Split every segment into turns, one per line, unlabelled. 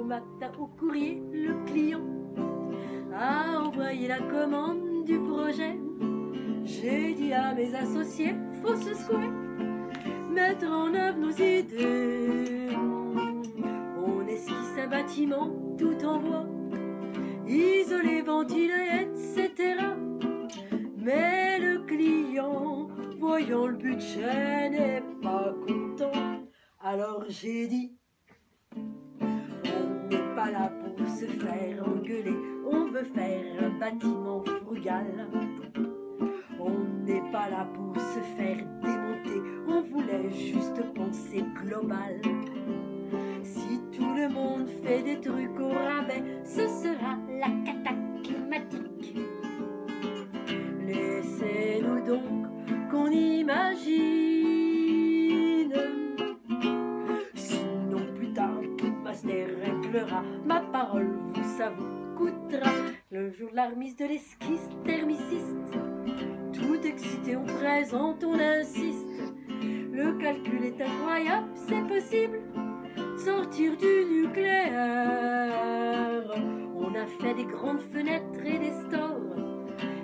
matin au courrier, le client a envoyé la commande du projet. J'ai dit à mes associés, faut se secouer, mettre en œuvre nos idées. On esquisse un bâtiment tout en bois, isolé, ventilé, etc. Mais le client, voyant le budget, n'est pas content. Alors j'ai dit, on n'est pas là pour se faire engueuler, on veut faire un bâtiment frugal. On n'est pas là pour se faire démonter, on voulait juste penser global. Si tout le monde fait des trucs au rabais, ce sera la cata climatique. Laissez-nous donc qu'on imagine, sinon plus tard le climat se déréglera. Ma parole, ça vous coûtera. Le jour de la remise de l'esquisse thermiciste, tout excité, on présente, on insiste. Le calcul est incroyable, c'est possible, sortir du nucléaire. On a fait des grandes fenêtres et des stores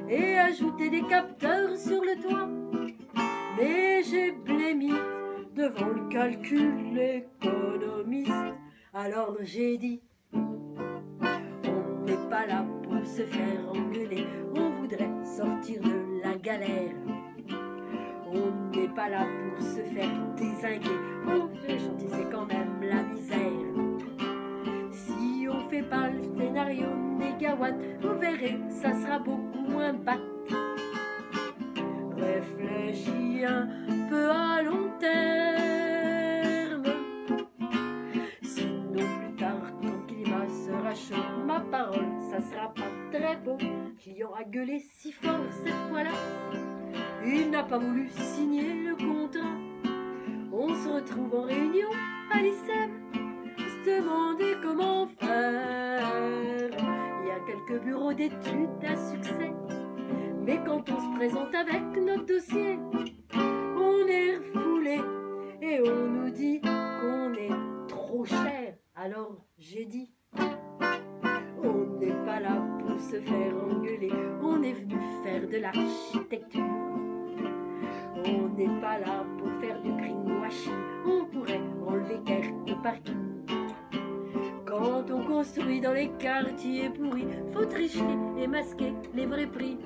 et ajouté des capteurs sur le toit. Mais j'ai blémi devant le calcul économiste. Alors j'ai dit, on n'est pas là pour se faire engueuler, on voudrait sortir de la galère. On n'est pas là pour se faire dézinguer, on fait chanter, c'est quand même la misère. Si on fait pas le scénario négawatt, vous verrez, ça sera beaucoup moins bat. Réfléchis un peu à long terme, sinon plus tard quand le climat sera chaud, ma parole, ça sera pas très beau. Client a gueulé si fort cette fois-là, il n'a pas voulu signer le contrat. On se retrouve en réunion à l'ICEM, se demander comment faire. Il y a quelques bureaux d'études à succès, mais quand on se présente avec notre dossier, on est refoulé et on nous dit qu'on est trop cher. Alors j'ai dit, on n'est pas là pour se faire engueuler, on est venu faire de l'architecture. On n'est pas là pour faire du greenwashing, on pourrait enlever quelques parkings. Quand on construit dans les quartiers pourris, faut tricher et masquer les vrais prix.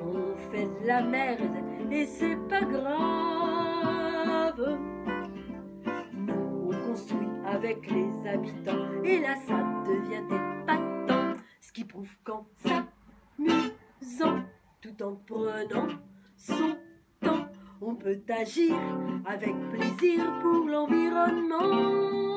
On fait de la merde et c'est pas grave. Nous on construit avec les habitants et là ça devient épatant. Ce qui prouve qu'en s'amusant tout en prenant son temps, on peut agir avec plaisir pour l'environnement.